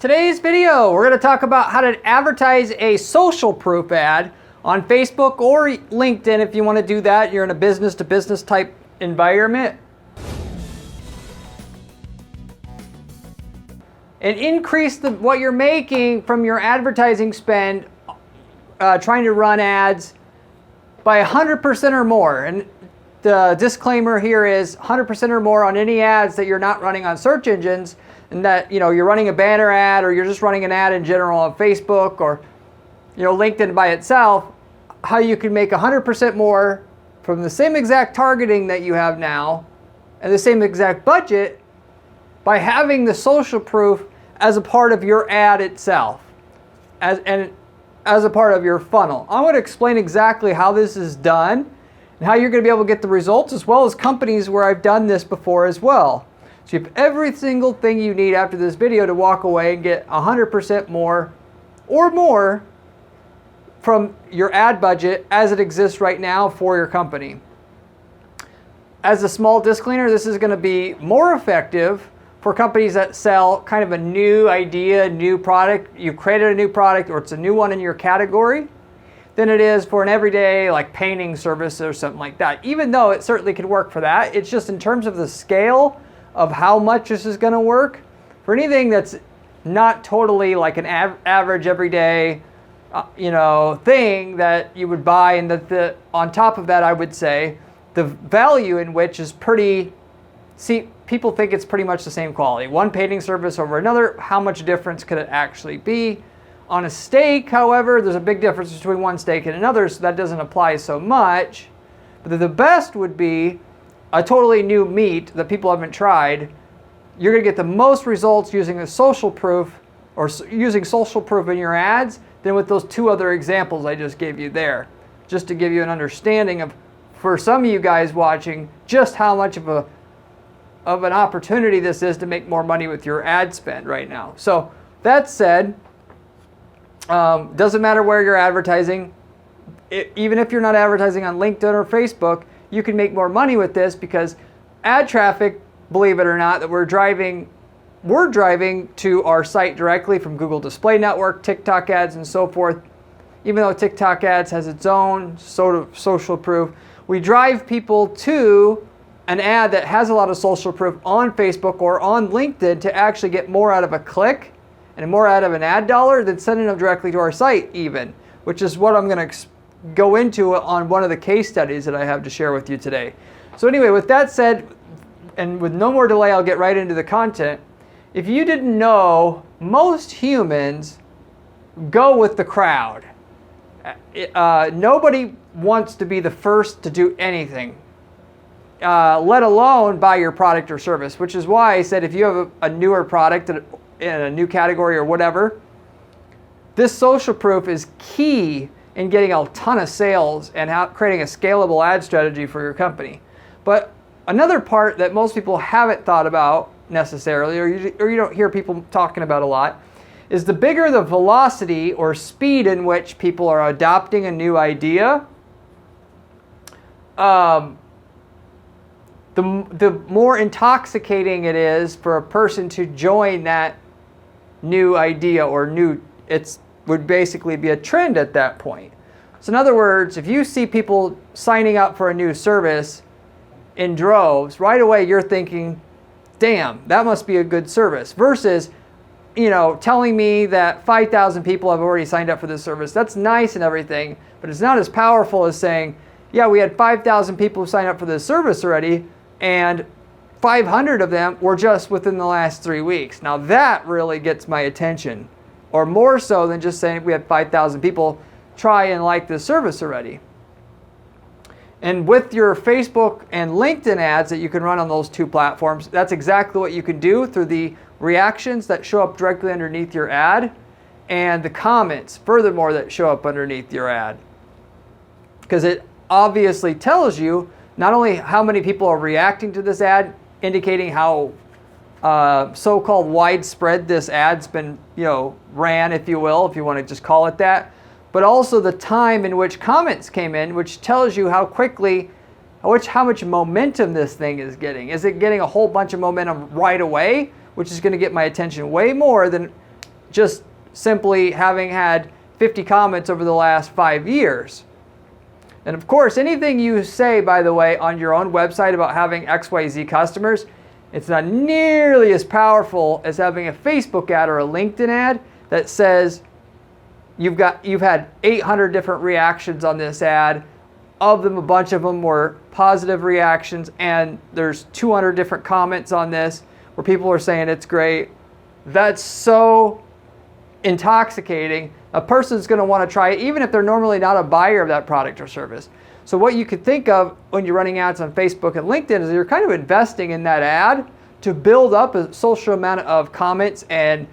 Today's video, we're going to talk about how to advertise a social proof ad on Facebook or LinkedIn if you want to do that. You're in a business-to-business type environment. And increase what you're making from your advertising spend trying to run ads by 100% or more. And the disclaimer here is 100% or more on any ads that you're not running on search engines, and that you're running a banner ad or you're just running an ad in general on Facebook or LinkedIn by itself. How you can make 100% more from the same exact targeting that you have now and the same exact budget by having the social proof as a part of your ad itself, as a part of your funnel. I want to explain exactly how this is done and how you're going to be able to get the results, as well as companies where I've done this before as well. So you have every single thing you need after this video to walk away and get 100% more or more from your ad budget as it exists right now for your company. As a small disclaimer, this is going to be more effective for companies that sell kind of a new idea, new product. You've created a new product or it's a new one in your category, than it is for an everyday like painting service or something like that. Even though it certainly could work for that, it's just in terms of the scale of how much this is going to work for anything that's not totally like an average everyday thing that you would buy, and that on top of that, I would say the value in which is people think it's pretty much the same quality. One painting service over another, how much difference could it actually be? On a steak, however, there's a big difference between one steak and another, so that doesn't apply so much. But the best would be a totally new meat that people haven't tried. You're going to get the most results using the social proof or using social proof in your ads than with those two other examples I just gave you there. Just to give you an understanding of, for some of you guys watching, just how much of an opportunity this is to make more money with your ad spend right now. So that said, doesn't matter where you're advertising. Even if you're not advertising on LinkedIn or Facebook, you can make more money with this, because ad traffic, believe it or not, that we're driving to our site directly from Google Display Network, TikTok ads, and so forth. Even though TikTok ads has its own sort of social proof, we drive people to an ad that has a lot of social proof on Facebook or on LinkedIn to actually get more out of a click and more out of an ad dollar than sending them directly to our site even, which is what I'm going to go into on one of the case studies that I have to share with you today. So anyway, with that said, and with no more delay, I'll get right into the content. If you didn't know, most humans go with the crowd. Nobody wants to be the first to do anything, let alone buy your product or service, which is why I said if you have a newer product in a new category or whatever, this social proof is key in getting a ton of sales and creating a scalable ad strategy for your company. But another part that most people haven't thought about necessarily, or you don't hear people talking about a lot, is the bigger the velocity or speed in which people are adopting a new idea, the more intoxicating it is for a person to join that new idea or would basically be a trend at that point. So in other words, if you see people signing up for a new service in droves, right away you're thinking, damn, that must be a good service, versus telling me that 5,000 people have already signed up for this service. That's nice and everything, but it's not as powerful as saying, yeah, we had 5,000 people who signed up for this service already, and 500 of them were just within the last 3 weeks. Now that really gets my attention, or more so than just saying we had 5,000 people try and like this service already. And with your Facebook and LinkedIn ads that you can run on those two platforms, that's exactly what you can do through the reactions that show up directly underneath your ad and the comments, furthermore, that show up underneath your ad. Because it obviously tells you not only how many people are reacting to this ad, indicating how so-called widespread this ad's been, ran, if you will, if you want to just call it that, but also the time in which comments came in, which tells you how quickly, how much momentum this thing is getting. Is it getting a whole bunch of momentum right away, which is going to get my attention way more than just simply having had 50 comments over the last 5 years. And of course, anything you say, by the way, on your own website about having XYZ customers, it's not nearly as powerful as having a Facebook ad or a LinkedIn ad that says you've had 800 different reactions on this ad. Of them, a bunch of them were positive reactions, and there's 200 different comments on this where people are saying it's great. That's so intoxicating. A person's going to want to try it even if they're normally not a buyer of that product or service. So what you could think of when you're running ads on Facebook and LinkedIn is you're kind of investing in that ad to build up a social amount of comments and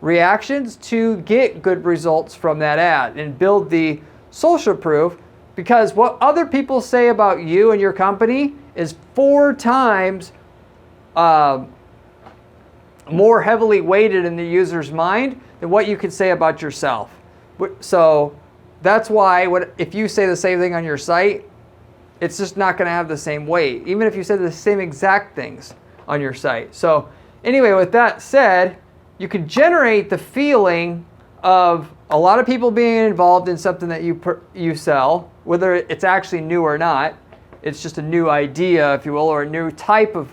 reactions to get good results from that ad and build the social proof, because what other people say about you and your company is 4 times more heavily weighted in the user's mind than what you could say about yourself. So that's why if you say the same thing on your site, it's just not going to have the same weight, even if you said the same exact things on your site. So anyway, with that said, you can generate the feeling of a lot of people being involved in something that you sell, whether it's actually new or not. It's just a new idea, if you will, or a new type of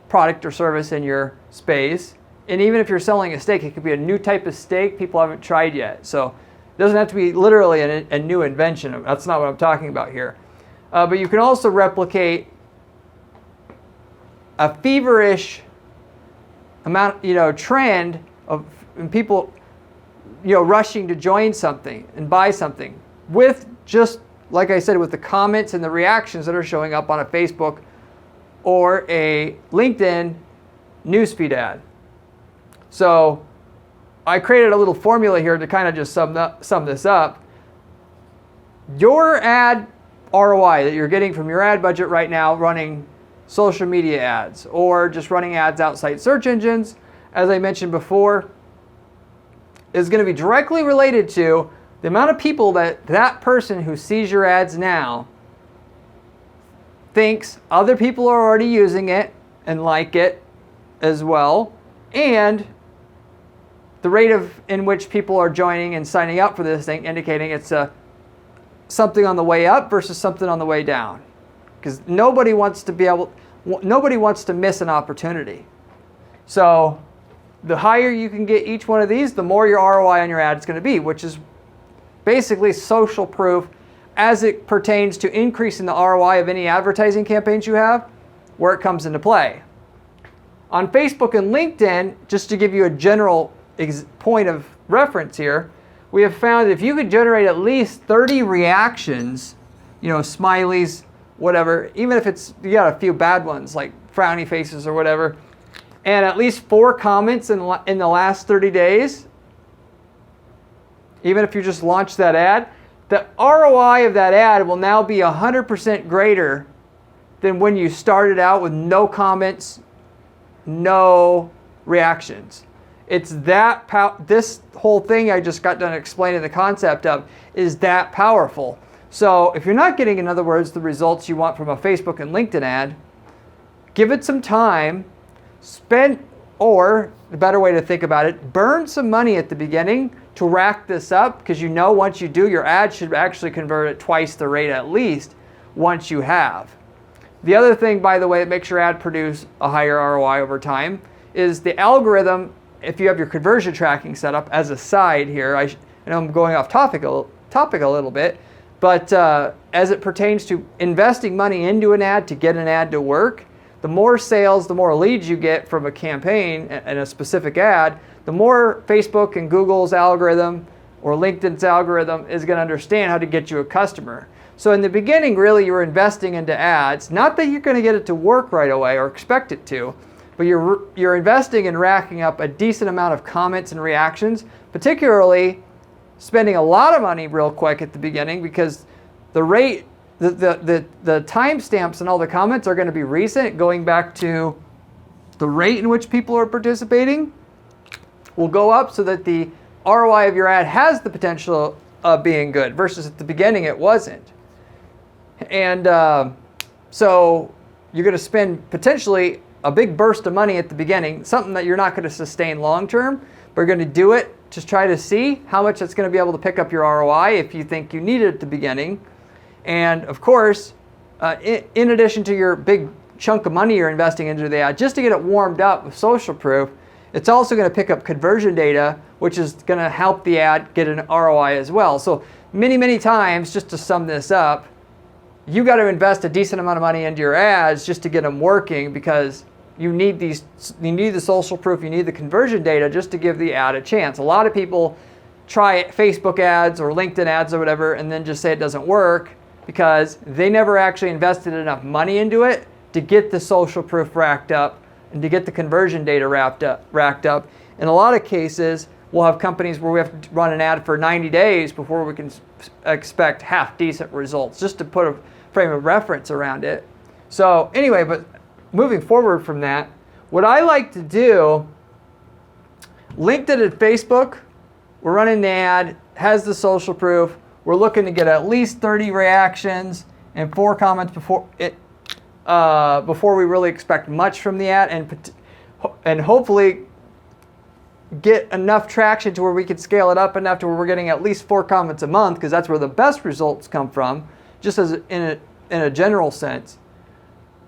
product or service in your space. And even if you're selling a steak, it could be a new type of steak people haven't tried yet. So it doesn't have to be literally a new invention. That's not what I'm talking about here. But you can also replicate a feverish amount, trend of people, rushing to join something and buy something with, just like I said, with the comments and the reactions that are showing up on a Facebook or a LinkedIn newsfeed ad. So I created a little formula here to kind of just sum this up. Your ad ROI that you're getting from your ad budget right now running social media ads or just running ads outside search engines, as I mentioned before, is going to be directly related to the amount of people that person who sees your ads now thinks other people are already using it and like it as well, and the rate in which people are joining and signing up for this thing, indicating it's something on the way up versus something on the way down. Because nobody wants to miss an opportunity. So the higher you can get each one of these, the more your ROI on your ad is going to be, which is basically social proof as it pertains to increasing the ROI of any advertising campaigns you have, where it comes into play. On Facebook and LinkedIn, just to give you a general point of reference here, we have found that if you could generate at least 30 reactions, smileys, whatever, even if you got a few bad ones like frowny faces or whatever, and at least 4 comments in the last 30 days, even if you just launch that ad, the ROI of that ad will now be 100% greater than when you started out with no comments, no reactions. It's that this whole thing I just got done explaining the concept of is that powerful. So if you're not getting, in other words, the results you want from a Facebook and LinkedIn ad, give it some time, or the better way to think about it, burn some money at the beginning to rack this up, because once you do, your ad should actually convert at twice the rate at least once you have. The other thing, by the way, that makes your ad produce a higher ROI over time is the algorithm. If you have your conversion tracking set up, as a side here, I know I'm going off topic a little bit, but as it pertains to investing money into an ad to get an ad to work, the more sales, the more leads you get from a campaign and a specific ad, the more Facebook and Google's algorithm or LinkedIn's algorithm is going to understand how to get you a customer. So in the beginning, really, you're investing into ads, not that you're going to get it to work right away or expect it to, but you're investing in racking up a decent amount of comments and reactions, particularly spending a lot of money real quick at the beginning, because the rate, the timestamps and all the comments are going to be recent, going back to the rate in which people are participating will go up, so that the ROI of your ad has the potential of being good, versus at the beginning it wasn't. And so you're going to spend potentially a big burst of money at the beginning, something that you're not going to sustain long term, but you're going to do it to try to see how much it's going to be able to pick up your ROI if you think you need it at the beginning. And of course, in addition to your big chunk of money you're investing into the ad, just to get it warmed up with social proof, it's also going to pick up conversion data, which is going to help the ad get an ROI as well. So many times, just to sum this up, you got to invest a decent amount of money into your ads just to get them working, because you need the social proof, you need the conversion data just to give the ad a chance. A lot of people try Facebook ads or LinkedIn ads or whatever and then just say it doesn't work because they never actually invested enough money into it to get the social proof racked up and to get the conversion data racked up. In a lot of cases, we'll have companies where we have to run an ad for 90 days before we can expect half decent results, just to put a frame of reference around it. So anyway, but moving forward from that, what I like to do, LinkedIn and Facebook, we're running the ad, has the social proof. We're looking to get at least 30 reactions and 4 comments before we really expect much from the ad, and hopefully get enough traction to where we can scale it up enough to where we're getting at least 4 comments a month, because that's where the best results come from, just as in a general sense.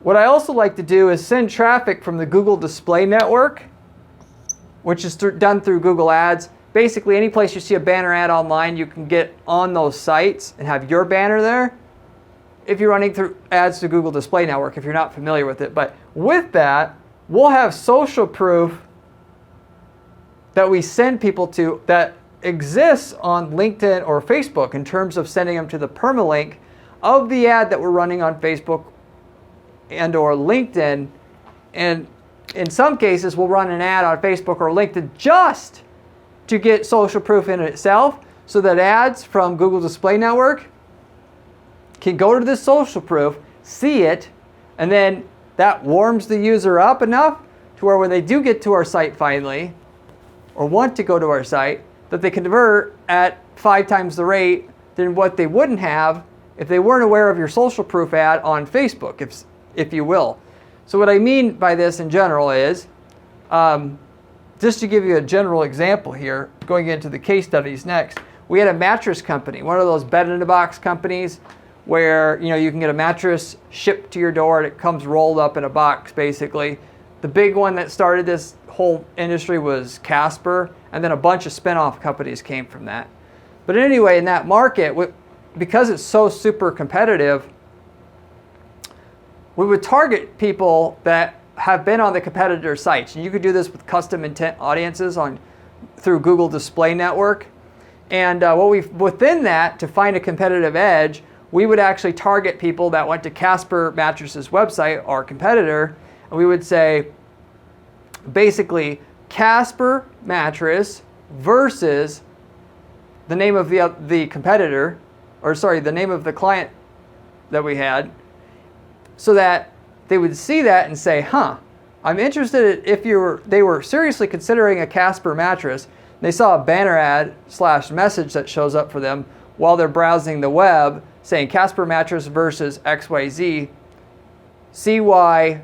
What I also like to do is send traffic from the Google Display Network, which is done through Google Ads. Basically, any place you see a banner ad online, you can get on those sites and have your banner there if you're running through ads to Google Display Network, if you're not familiar with it. But with that, we'll have social proof that we send people to that exists on LinkedIn or Facebook in terms of sending them to the permalink of the ad that we're running on Facebook and or LinkedIn. And in some cases, we'll run an ad on Facebook or LinkedIn just to get social proof in itself, so that ads from Google Display Network can go to this social proof, see it, and then that warms the user up enough to where when they do get to our site finally, or want to go to our site, that they convert at 5 times the rate than what they wouldn't have if they weren't aware of your social proof ad on Facebook, if you will. So what I mean by this in general is, just to give you a general example here, going into the case studies next, we had a mattress company, one of those bed-in-a-box companies where you can get a mattress shipped to your door and it comes rolled up in a box, basically. The big one that started this whole industry was Casper, and then a bunch of spin-off companies came from that. But anyway, in that market, because it's so super competitive, we would target people that have been on the competitor sites. And you could do this with custom intent audiences through Google Display Network. And within that, to find a competitive edge, we would actually target people that went to Casper Mattress's website, our competitor, and we would say, basically, Casper Mattress versus the name of the competitor, or sorry, the name of the client that we had, so that they would see that and say, I'm interested if they were seriously considering a Casper mattress. They saw a banner ad / message that shows up for them while they're browsing the web saying Casper mattress versus XYZ. See why,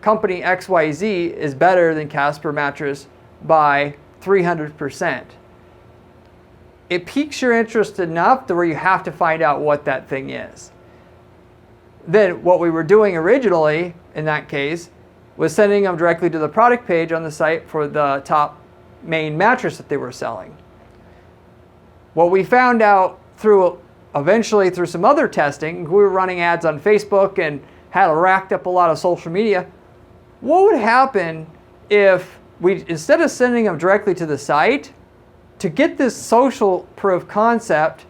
company XYZ is better than Casper mattress by 300%. It piques your interest enough to where you have to find out what that thing is. Then what we were doing originally in that case was sending them directly to the product page on the site for the top main mattress that they were selling. What we found out eventually through some other testing, we were running ads on Facebook and had racked up a lot of social media. What would happen if we, instead of sending them directly to the site, to get this social proof concept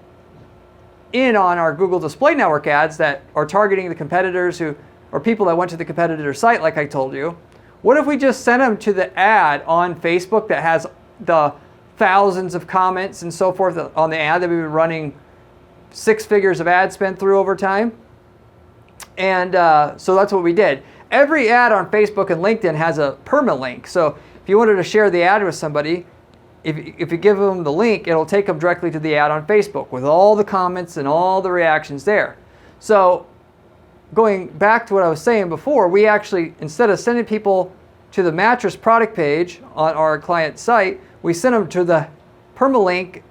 in on our Google Display Network ads that are targeting the competitors or people that went to the competitor site, like I told you, what if we just sent them to the ad on Facebook that has the thousands of comments and so forth on the ad that we've been running 6 figures of ad spend through over time? And so that's what we did. Every ad on Facebook and LinkedIn has a permalink. So if you wanted to share the ad with somebody, if you give them the link, it'll take them directly to the ad on Facebook with all the comments and all the reactions there. So going back to what I was saying before, we actually, instead of sending people to the mattress product page on our client site, we sent them to the permalink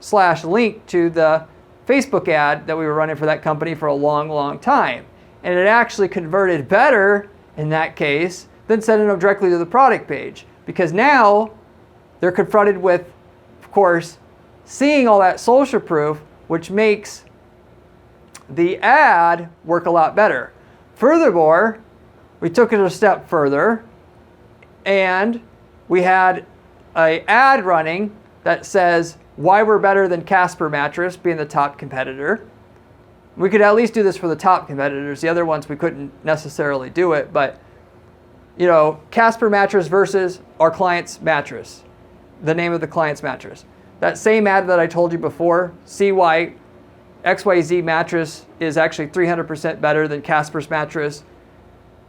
/ link to the Facebook ad that we were running for that company for a long, long time. And it actually converted better in that case than sending them directly to the product page, because now they're confronted with, of course, seeing all that social proof, which makes the ad work a lot better. Furthermore, we took it a step further and we had an ad running that says why we're better than Casper Mattress, being the top competitor. We could at least do this for the top competitors. The other ones we couldn't necessarily do it, but you know, Casper Mattress versus our client's mattress, the name of the client's mattress. That same ad that I told you before, see why XYZ mattress is actually 300% better than Casper's mattress.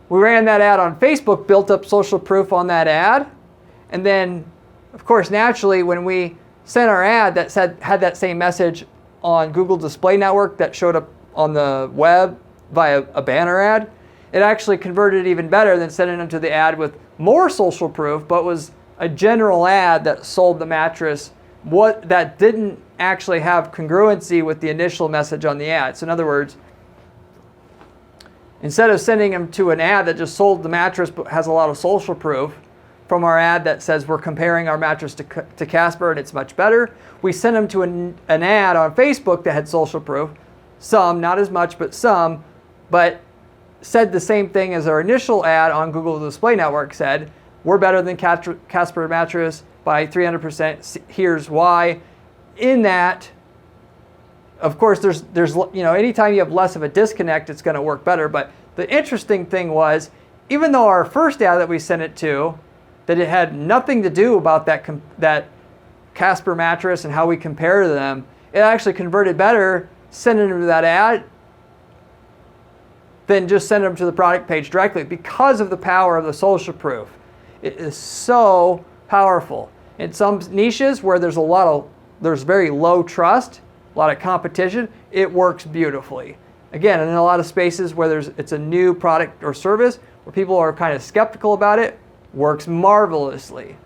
We ran that ad on Facebook, built up social proof on that ad, and then, of course, naturally, when we sent our ad that had that same message on Google Display Network that showed up on the web via a banner ad, it actually converted even better than sending them to the ad with more social proof, but was a general ad that sold the mattress that didn't actually have congruency with the initial message on the ad. So in other words, instead of sending them to an ad that just sold the mattress but has a lot of social proof from our ad that says we're comparing our mattress to Casper and it's much better, we sent them to an ad on Facebook that had social proof, some, not as much, but some, but said the same thing as our initial ad on Google Display Network said, we're better than Casper Mattress by 300%, here's why. In that, of course, there's you know, anytime you have less of a disconnect, it's going to work better. But the interesting thing was, even though our first ad that we sent it to, that it had nothing to do about that Casper mattress and how we compare them, it actually converted better sending them to that ad than just sending them to the product page directly, because of the power of the social proof. It is so powerful. In some niches where there's very low trust, a lot of competition, it works beautifully. Again, in a lot of spaces where it's a new product or service where people are kind of skeptical about it, works marvelously.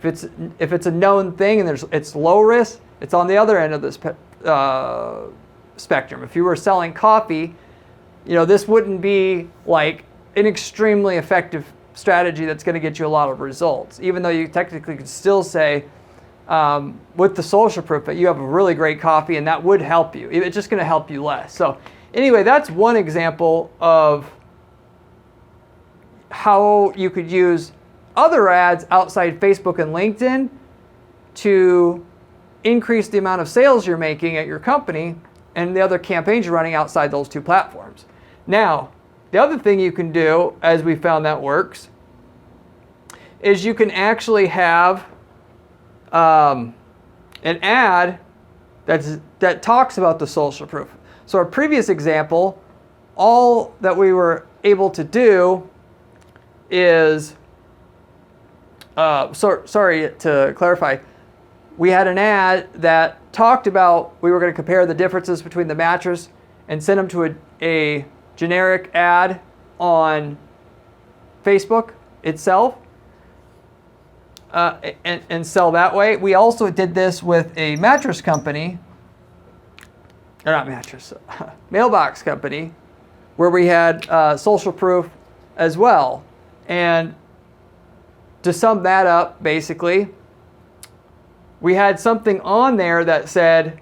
If it's a known thing and it's low risk, it's on the other end of this spectrum. If you were selling coffee, you know, this wouldn't be like an extremely effective strategy that's going to get you a lot of results, even though you technically could still say with the social proof that you have a really great coffee, and that would help you. It's just going to help you less. So anyway, that's one example of how you could use other ads outside Facebook and LinkedIn to increase the amount of sales you're making at your company and the other campaigns you're running outside those two platforms. Now, the other thing you can do, as we found that works, is you can actually have an ad that talks about the social proof. So our previous example, all that we were able to do is, sorry to clarify, we had an ad that talked about we were going to compare the differences between the mattress and send them to a generic ad on Facebook itself and sell that way. We also did this with a mattress company, or not mattress, Mailbox Company, where we had social proof as well. And to sum that up, basically, we had something on there that said,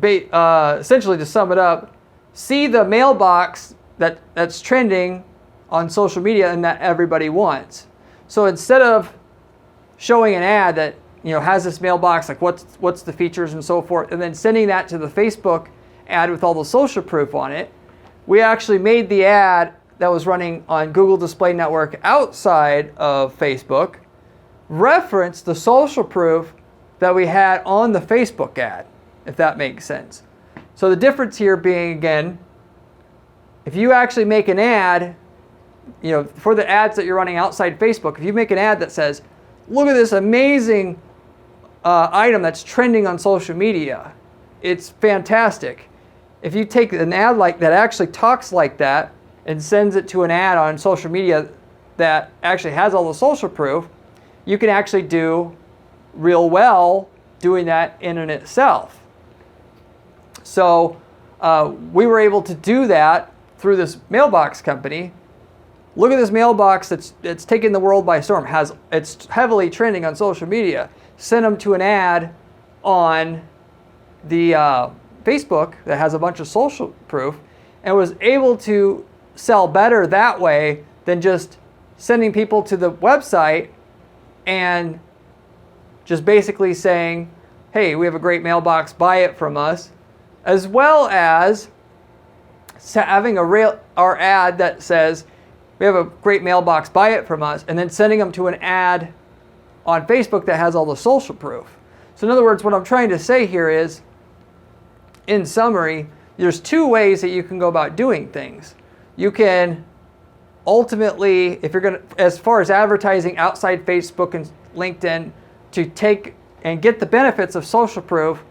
essentially to sum it up, see the mailbox that's trending on social media and that everybody wants. So instead of showing an ad that, you know, has this mailbox, like what's the features and so forth, and then sending that to the Facebook ad with all the social proof on it, we actually made the ad that was running on Google Display Network outside of Facebook reference the social proof that we had on the Facebook ad, if that makes sense. So the difference here being, again, if you actually make an ad, you know, for the ads that you're running outside Facebook, if you make an ad that says, look at this amazing item that's trending on social media, it's fantastic. If you take an ad like that actually talks like that and sends it to an ad on social media that actually has all the social proof, you can actually do real well doing that in and itself. So we were able to do that through this Mailbox Company. Look at this mailbox that's taking the world by storm. It's heavily trending on social media. Send them to an ad on the Facebook that has a bunch of social proof, and was able to sell better that way than just sending people to the website and just basically saying, hey, we have a great mailbox, buy it from us, as well as having our ad that says, we have a great mailbox, buy it from us, and then sending them to an ad on Facebook that has all the social proof. So in other words, what I'm trying to say here is, in summary, there's two ways that you can go about doing things. You can ultimately, if you're going to, as far as advertising outside Facebook and LinkedIn, to take and get the benefits of social proof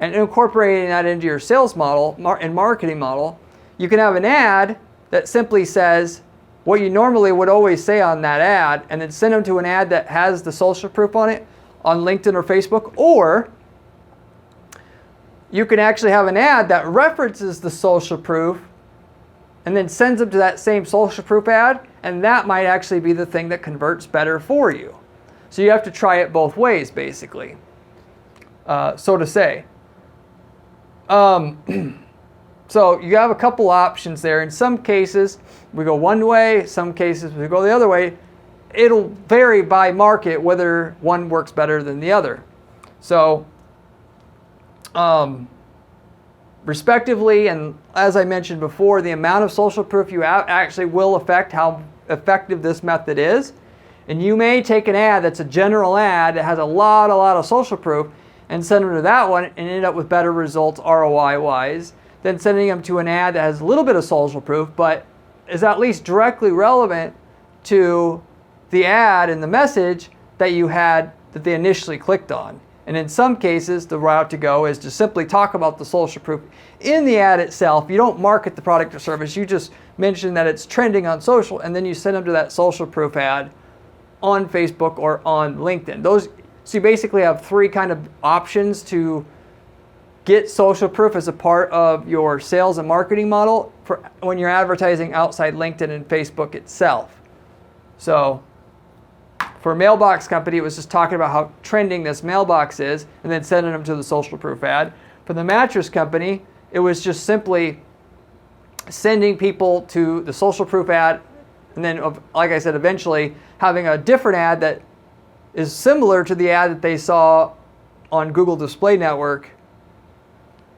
and incorporating that into your sales model and marketing model, you can have an ad that simply says what you normally would always say on that ad, and then send them to an ad that has the social proof on it on LinkedIn or Facebook. Or you can actually have an ad that references the social proof and then sends them to that same social proof ad, and that might actually be the thing that converts better for you. So you have to try it both ways, basically, so to say. So you have a couple options there. In some cases, we go one way. Some cases, we go the other way. It'll vary by market whether one works better than the other. So, respectively, and as I mentioned before, the amount of social proof you have actually will affect how effective this method is. And you may take an ad that's a general ad that has a lot of social proof and send them to that one and end up with better results ROI-wise than sending them to an ad that has a little bit of social proof but is at least directly relevant to the ad and the message that you had that they initially clicked on. And in some cases, the route to go is to simply talk about the social proof in the ad itself. You don't market the product or service. You just mention that it's trending on social, and then you send them to that social proof ad on Facebook or on LinkedIn. So you basically have three kind of options to get social proof as a part of your sales and marketing model for when you're advertising outside LinkedIn and Facebook itself. So for Mailbox Company, it was just talking about how trending this mailbox is and then sending them to the social proof ad. For the Mattress Company, it was just simply sending people to the social proof ad, and then, like I said, eventually having a different ad that is similar to the ad that they saw on Google Display Network,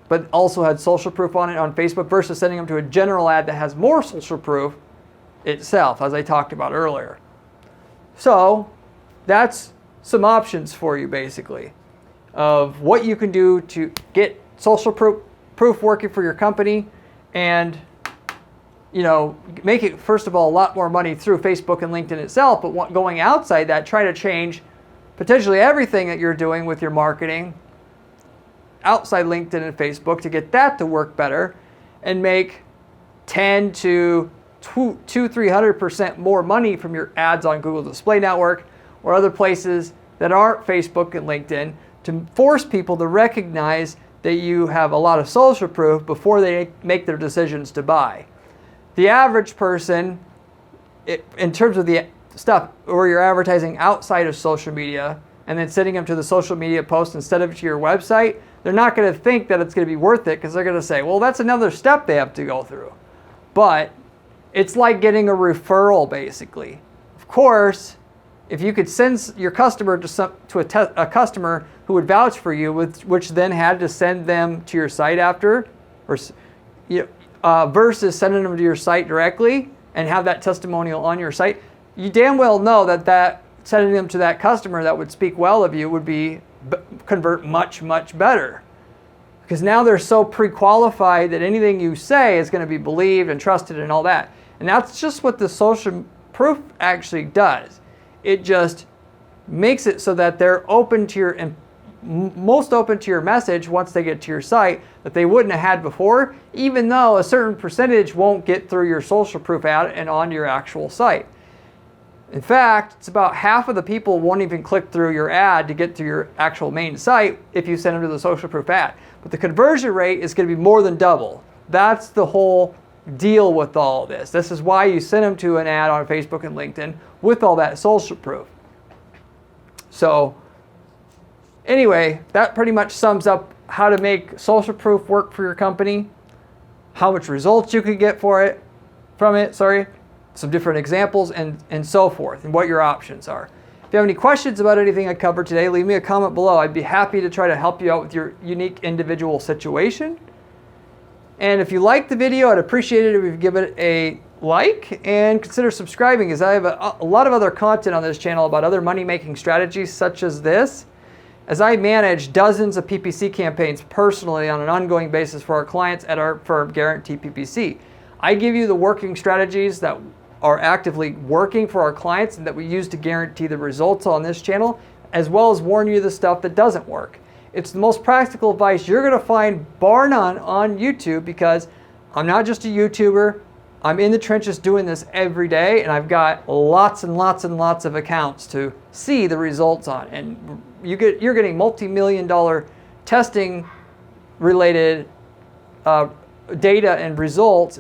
but also had social proof on it on Facebook, versus sending them to a general ad that has more social proof itself, as I talked about earlier. So that's some options for you, basically, of what you can do to get social proof working for your company, and make it, first of all, a lot more money through Facebook and LinkedIn itself, but going outside that, try to change potentially everything that you're doing with your marketing outside LinkedIn and Facebook to get that to work better and make 10 to 300% more money from your ads on Google Display Network or other places that aren't Facebook and LinkedIn, to force people to recognize that you have a lot of social proof before they make their decisions to buy. The average person, in terms of the stuff where you're advertising outside of social media and then sending them to the social media post instead of to your website, they're not going to think that it's going to be worth it, because they're going to say, well, that's another step they have to go through. But it's like getting a referral, basically. Of course, if you could send your customer to a customer who would vouch for you, which then had to send them to your site after, or versus sending them to your site directly and have that testimonial on your site, you damn well know that sending them to that customer that would speak well of you would convert much better, because now they're so pre-qualified that anything you say is going to be believed and trusted and all that. And that's just what the social proof actually does. It just makes it so that they're open to most open to your message once they get to your site that they wouldn't have had before, even though a certain percentage won't get through your social proof ad and onto your actual site. In fact, it's about half of the people won't even click through your ad to get to your actual main site if you send them to the social proof ad. But the conversion rate is going to be more than double. That's the whole deal with all of this. This is why you send them to an ad on Facebook and LinkedIn with all that social proof. So anyway, that pretty much sums up how to make social proof work for your company, how much results you can get from it, some different examples and so forth, and what your options are. If you have any questions about anything I covered today, leave me a comment below. I'd be happy to try to help you out with your unique individual situation. And if you liked the video, I'd appreciate it if you give it a like and consider subscribing, as I have a lot of other content on this channel about other money-making strategies such as this, as I manage dozens of PPC campaigns personally on an ongoing basis for our clients at our firm, Guarantee PPC. I give you the working strategies that are actively working for our clients and that we use to guarantee the results on this channel, as well as warn you the stuff that doesn't work. It's the most practical advice you're going to find, bar none, on YouTube, because I'm not just a YouTuber. I'm in the trenches doing this every day, and I've got lots and lots and lots of accounts to see the results on. And you're getting multi-million-dollar testing related data and results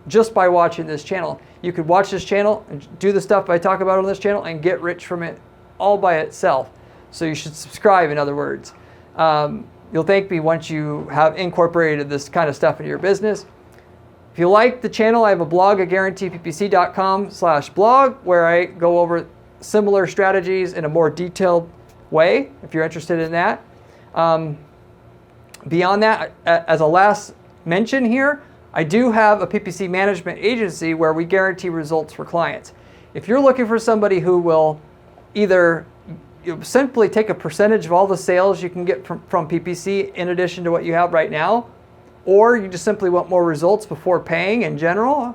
just by watching this channel. You could watch this channel and do the stuff I talk about on this channel and get rich from it all by itself. So you should subscribe, in other words. You'll thank me once you have incorporated this kind of stuff into your business. If you like the channel, I have a blog at guaranteeppc.com/blog where I go over similar strategies in a more detailed way, if you're interested in that. Beyond that, as a last mention here, I do have a PPC management agency where we guarantee results for clients. If you're looking for somebody who will either simply take a percentage of all the sales you can get from PPC in addition to what you have right now, or you just simply want more results before paying in general,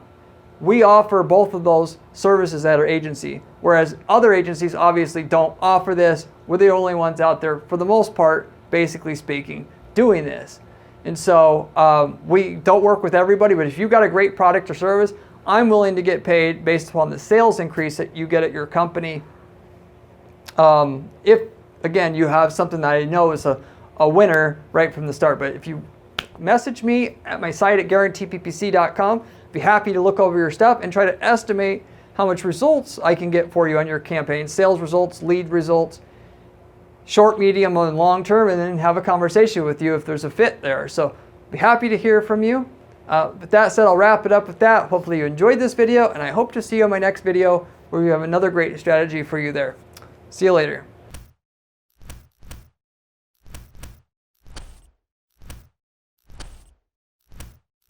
we offer both of those services at our agency. Whereas other agencies obviously don't offer this. We're the only ones out there, for the most part, basically speaking, doing this. And so we don't work with everybody, but if you've got a great product or service, I'm willing to get paid based upon the sales increase that you get at your company. If, again, you have something that I know is a winner right from the start. But if you message me at my site at guaranteeppc.com, I'd be happy to look over your stuff and try to estimate how much results I can get for you on your campaign, sales results, lead results, short, medium, and long term, and then have a conversation with you if there's a fit there. So be happy to hear from you. With that said, I'll wrap it up with that. Hopefully you enjoyed this video, and I hope to see you on my next video where we have another great strategy for you there. See you later.